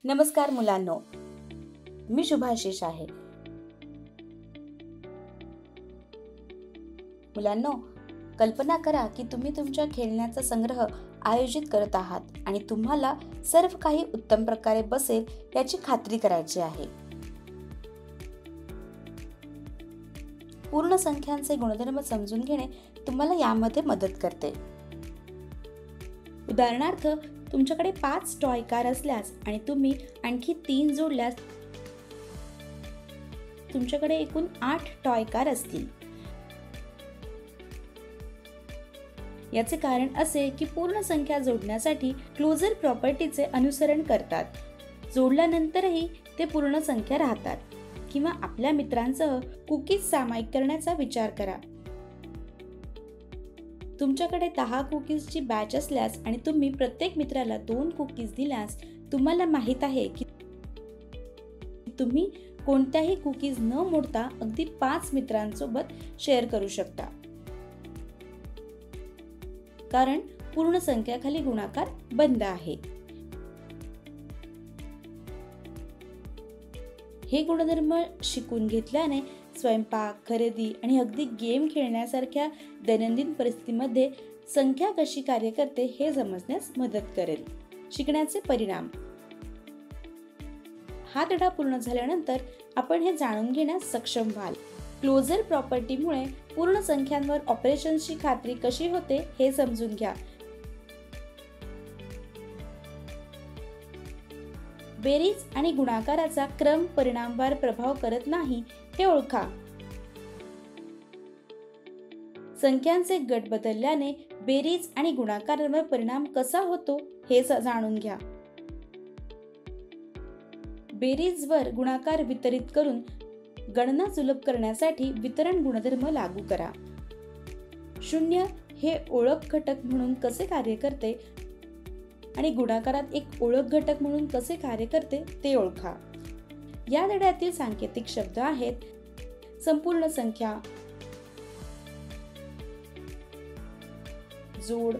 नमस्कार मुलांनो, मी शुभाशिष आहे. मुलांनो, कल्पना करा की तुम्ही तुमच्या खेळण्याचा संग्रह आयोजित करत आहात आणि तुम्हाला सर्व काही उत्तम प्रकारे बसेल याची खात्री करायची आहे. पूर्ण संख्यांचे गुणधर्म समजून घेणे तुम्हाला यामध्ये मदत करते. उदाहरणार्थ, तुमच्याकडे 5 टॉय कार असल्यास आणि तुम्ही आणखी 3 जोडल्यास तुमच्याकडे एकूण 8 टॉय कार असतील. याचे कारण असे की पूर्ण संख्या जोडण्यासाठी क्लोजर प्रॉपर्टीचे अनुसरण करतात. जोडल्यानंतरही ते पूर्ण संख्या राहतात. किंवा आपल्या मित्रांसह कुकीज सामायिक करण्याचा विचार करा. तुमच्याकडे 10 कुकीजची बॅच असल्यास आणि तुम्ही प्रत्येक मित्राला 2 कुकीज दिल्यास तुम्हाला माहित आहे की तुम्ही कोणत्याही कुकीज न मोडता अगदी 5 मित्रांसोबत शेअर करू शकता. कारण पूर्ण संख्याखाली गुणाकार बंद आहे. हे गुणधर्म शिकून घेतल्याने स्वयंपाक, खरेदी आणि अगदी गेम खेळण्यासारख्या दैनंदिन परिस्थितीमध्ये संख्या कशी कार्य करते हे समजण्यास मदत करेल. शिकण्याचे परिणाम. हा धडा पूर्ण झाल्यानंतर आपण हे जाणून घेण्यास सक्षम व्हाल. क्लोजर प्रॉपर्टीमुळे पूर्ण संख्यांवर ऑपरेशन्सची खात्री कशी होते हे समजून घ्या. बेरीज आणि गुणाकाराचा क्रम परिणामवार प्रभाव करत नाही हे ओळखा. संख्यांचे गट बदलल्याने बेरीज आणि गुणाकारांवर परिणाम कसा होतो हे जाणून घ्या. बेरीजवर गुणाकार वितरित करून गणना सुलभ करण्यासाठी वितरण गुणधर्म लागू करा. 0 हे ओळख घटक म्हणून कसे कार्य करते आणि गुणाकारात एक ओळख घटक म्हणून कसे कार्य करते ते ओळखा. या धड्यातील सांकेतिक शब्द आहेत: संपूर्ण संख्या, जोड,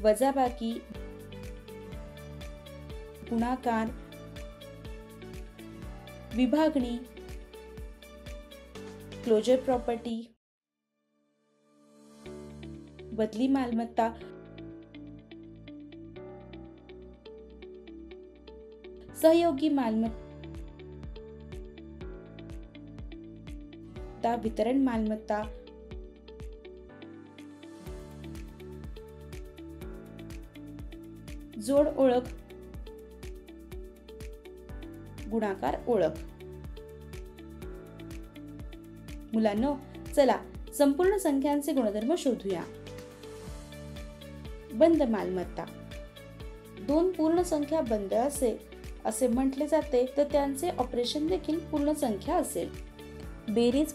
वजाबाकी, गुणाकार, विभागणी, क्लोजर प्रॉपर्टी, बदली मालमत्ता, सहयोगी मालमत्ता, वितरण मालमत्ता, जोड ओळख, गुणाकार ओळख. मुलांनो, चला संपूर्ण संख्यांचे गुणधर्म शोधूया. बंद मालमत्ता. 2 पूर्ण संख्या बंद असे म्हटले जाते तर त्यांचे ऑपरेशन देखील पूर्ण संख्या असेल. बेरीज.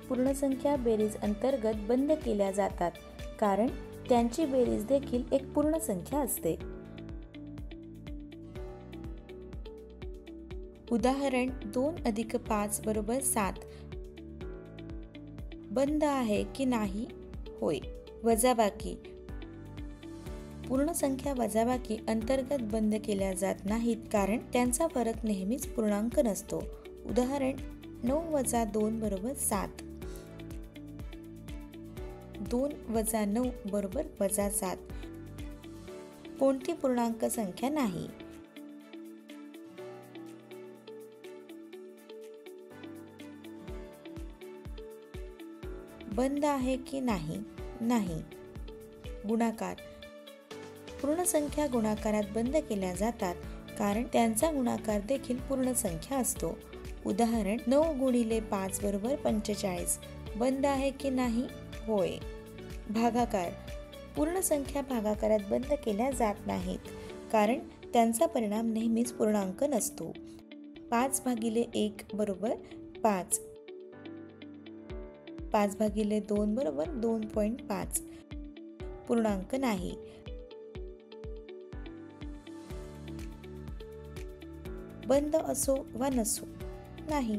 पूर्ण संख्या बेरीज अंतर्गत बंद केल्या जातात कारण त्यांची बेरीज देखील एक पूर्ण संख्या असते. उदाहरण 2 + 5 = 7. बंद आहे की नाही? होय. वजाबाकी. पूर्ण संख्या वजाबाकी अंतर्गत बंद केल्या जात नाहीत कारण त्यांचा फरक नेहमीच पूर्णांक नसतो. उदाहरण 9 - 2 = 7. 2 - 9 = -7. कोणती पूर्णांक संख्या नाही. बंद आहे की नाही? नाही. गुणाकार. पूर्ण संख्या गुणाकारात बंद केल्या जातात कारण त्यांचा गुणाकार देखील पूर्ण संख्या असतो. उदाहरण 9 × 5 = 45. बंद आहे की नाही? होय. भागाकार. पूर्ण संख्या भागाकारात बंद केल्या जात नाहीत कारण त्यांचा परिणाम नेहमीच पूर्णांक नसतो. 5/1 = 5. 5/2 = 2.5. पूर्णांक नाही. बंद असो वा नसो, नाही.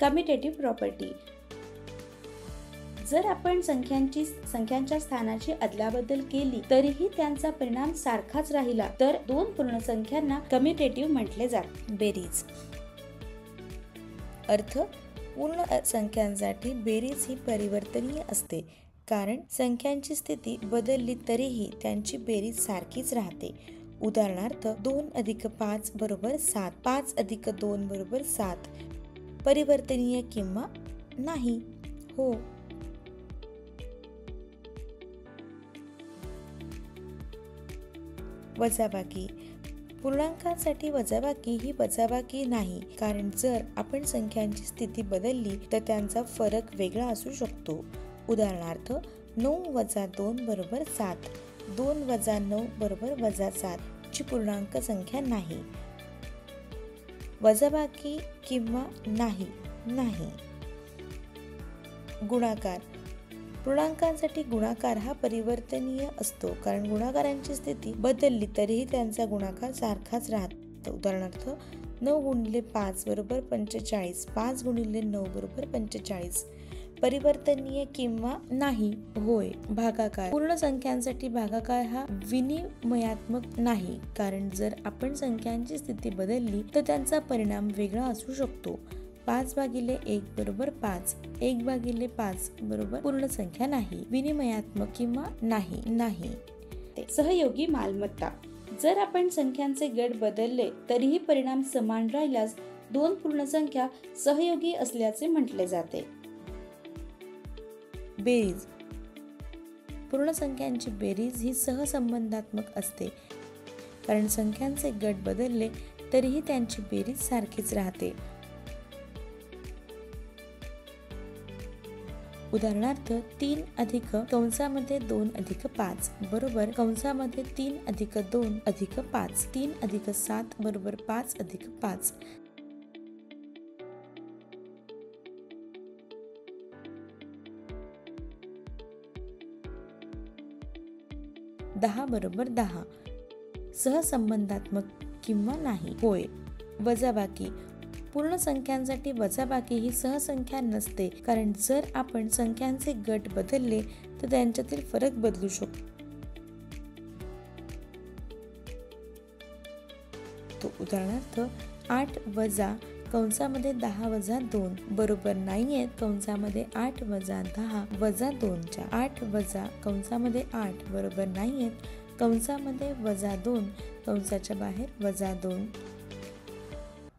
Commutative property. जर आपण संख्यांच्या स्थानाची अदलाबदल केली तरीही त्यांचा परिणाम सारखाच राहिला तर दोन पूर्ण संख्यांना कम्युटेटिव्ह म्हटले जाते. बेरीज. अर्थ: पूर्ण संख्यांसाठी बेरीज ही परिवर्तनीय असते, कारण संख्यांची स्थिती बदलली तरीही त्यांची बेरीज सारखीच राहते. उदाहरणार्थ 2 + 5 = 7, 5 + 2 = 7. परिवर्तनीय किंवा नाही? हो. वजाबाकी. पूर्णांकांसाठी वजाबाकी ही वजाबाकी नाही, कारण जर आपण संख्यांची स्थिती बदलली तर त्यांचा फरक वेगळा असू शकतो. उदाहरणार्थ 9 - 2 = 7, 2 - 9 = -7 ची पूर्णांक संख्या नाही. वजाबाकी किंवा नाही? नाही. गुणाकार. पूर्णांकांसाठी गुणाकार हा परिवर्तनीय असतो, कारण गुणाकारांची स्थिती बदलली तरीही त्यांचा गुणाकार सारखाच राहतो. उदाहरणार्थ 9 × 5 = 45, 5 × 9 = 45. परिवर्तनीय किंवा नाही? होय. भागाकार. पूर्ण संख्यांसाठी भागाकार हा विनिमयात्मक नाही, कारण जर आपण संख्यांची स्थिती बदलली तर त्यांचा परिणाम वेगळा असू शकतो. 5/1 = 5, 1/5 = पूर्ण संख्या नाही. विनिमयात्मक किंवा नाही? नाही. सहयोगी मालमत्ता. जर आपण संख्यांचे गट बदलले तरीही परिणाम समान राहिल्यास दोन पूर्ण संख्या सहयोगी असल्याचे म्हटले जाते. बेरीज. पूर्ण संख्यांची बेरीज ही सहसंबंधात्मक असते, कारण संख्यांचे गट बदलले तरीही त्यांची बेरीज सारखीच राहते. उदाहरणार्थ 3 + 2 = 5 = 3 + 2 + 5, 3 + 7 = 5 + 5. 10 = 10. सहसंबंधात्मक किंवा नाही? होय. वजाबाकी. पूर्ण संख्यांसाठी वजाबाकी ही सहसंख्या नसते, कारण जर आपण संख्यांचे गट बदलले तर त्यांच्यातील फरक बदलू शकतो. उदाहरणार्थ 8 - 10 - 2 बरोबर नाहीये 8 - 10 - 2 च्या. 8 - 8 बरोबर नाहीये -2 -2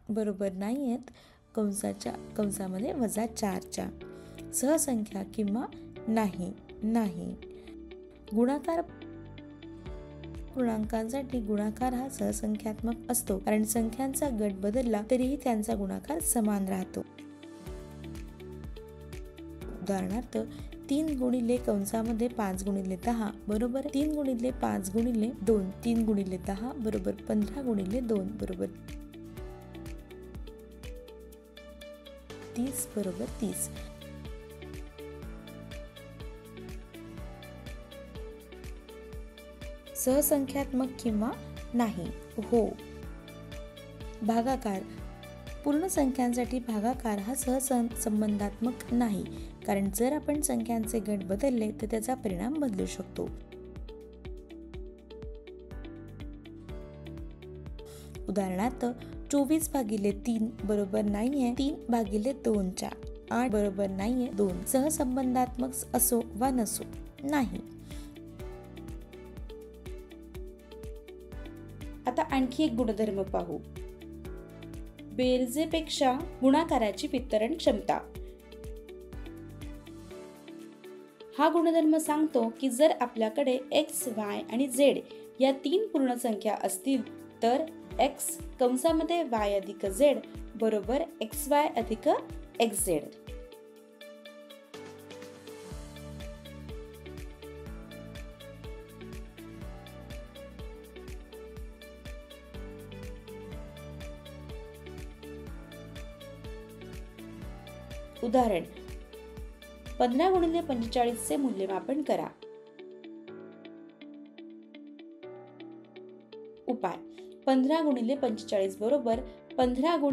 बरोबर नाहीयेत -4 च्या. सहसंख्या किंवा नाही? नाही. गुणाकार. पूर्णांकांसाठी गुणाकार हा सहसंख्यात्मक असतो, कारण संख्यांचा गट बदलला तरीही त्यांचा गुणाकार समान राहतो. उदाहरणार्थ 3 × 5 × 10 बरोबर 3 × 5 × 2, 3 × 10 बरोबर 15 × 2 बरोबर 30 बरोबर 30. सहसंख्यात्मक किंवा नाही? हो. भागाकार. पूर्ण संख्यांसाठी भागाकार हा सहसंबंधात्मक नाही, कारण जर आपण संख्यांचे गट बदलले तर त्याचा परिणाम बदलू शकतो. उदाहरणार्थ 24/3 बरोबर नाहीये 3/2 च्या. 8 बरोबर नाहीये 2. सहसंबंधात्मक असो वा नसो? नाही. आता आणखी एक गुणधर्म पाहू. बेरजेपेक्षा गुणाकाराची वितरण क्षमता. हा गुणधर्म सांगतो की जर आपल्याकडे x, y आणि z या 3 पूर्ण संख्या असतील तर x (y + z) बरोबर xy + xz. उदाहरण 15 × 45 चे मूल्यमापन करा. उपाय 15 × 45 बरोबर 15 ×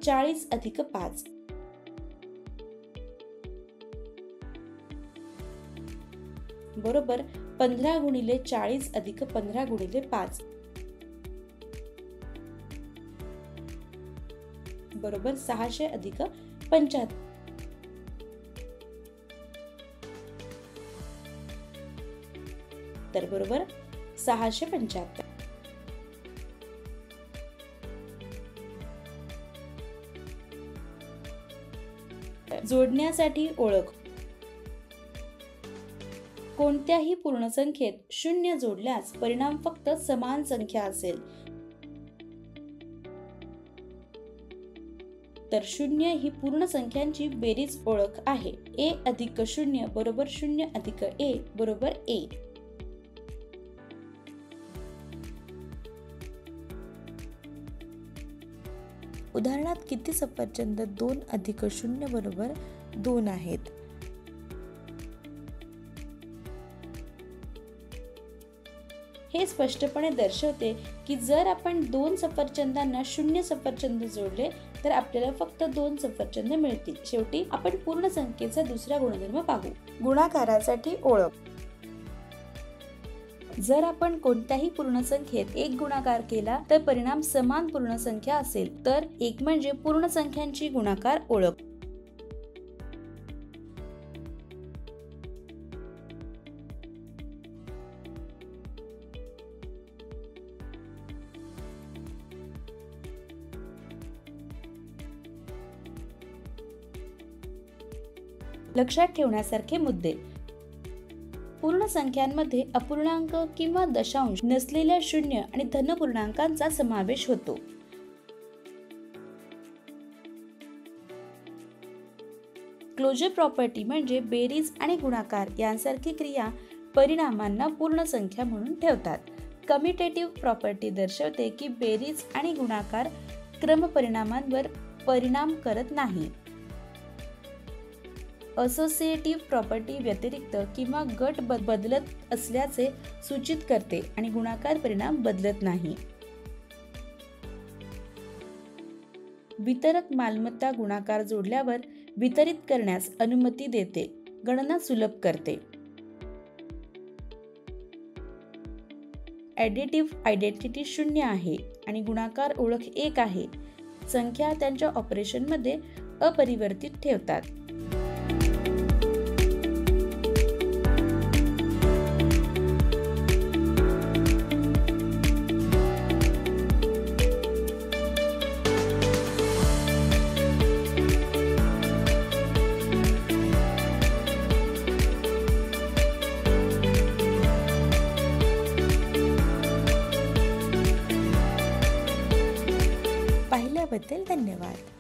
(40 + 5) बरोबर 15 गुणिले 40 अधिक 15 गुणिले 5 बरोबर 600 अधिक 75 तर बरोबर 675. जोडण्यासाठी ओळख. कोणत्याही पूर्ण संख्येत 0 जोडल्यास परिणाम फक्त समान संख्या असेल. तर 0 ही पूर्ण संख्यांची बेरीज ओळख आहे. a अधिक 0 बरोबर 0 अधिक a बरोबर a. उदाहरणात किती सफरचंद 2 अधिक 0 बरोबर 2 आहेत. हे स्पष्टपणे दर्शवते की जर आपण 2 सफरचंदांना 0 सफरचंद जोडले तर आपल्याला फक्त 2 सफरचंद मिळतील. शेवटी आपण पूर्ण संख्येचा दुसरा गुणधर्म पाहू. गुणाकारासाठी ओळख. जर आपण कोणत्याही पूर्ण संख्येत 1 गुणाकार केला तर परिणाम समान पूर्ण संख्या असेल. तर 1 म्हणजे पूर्ण संख्यांची गुणाकार ओळख. लक्षात ठेवण्यासारखे मुद्दे. पूर्ण संख्यांमध्ये अपूर्णांक किंवा दशांश नसलेल्या शून्य आणि धनपूर्णांकांचा समावेश होतो. क्लोजर प्रॉपर्टी म्हणजे बेरीज आणि गुणाकार यांसारखी क्रिया परिणामांना पूर्ण संख्या म्हणून ठेवतात. कम्युटेटिव्ह प्रॉपर्टी दर्शवते की बेरीज आणि गुणाकार क्रमपरिणामांवर परिणाम करत नाही. असोसिएटिव्ह प्रॉपर्टी व्यतिरिक्त किंवा गट बदलत असल्याचे सूचित करते आणि गुणाकार परिणाम बदलत नाही. वितरक मालमत्ता गुणाकार जोडल्यावर वितरित करण्यास अनुमती देते, गणना सुलभ करते. ॲडिटिव्ह आयडेंटिटी 0 आहे आणि गुणाकार ओळख 1 आहे. संख्या त्यांच्या ऑपरेशनमध्ये अपरिवर्तित ठेवतात. पाहिल्याबद्दल धन्यवाद.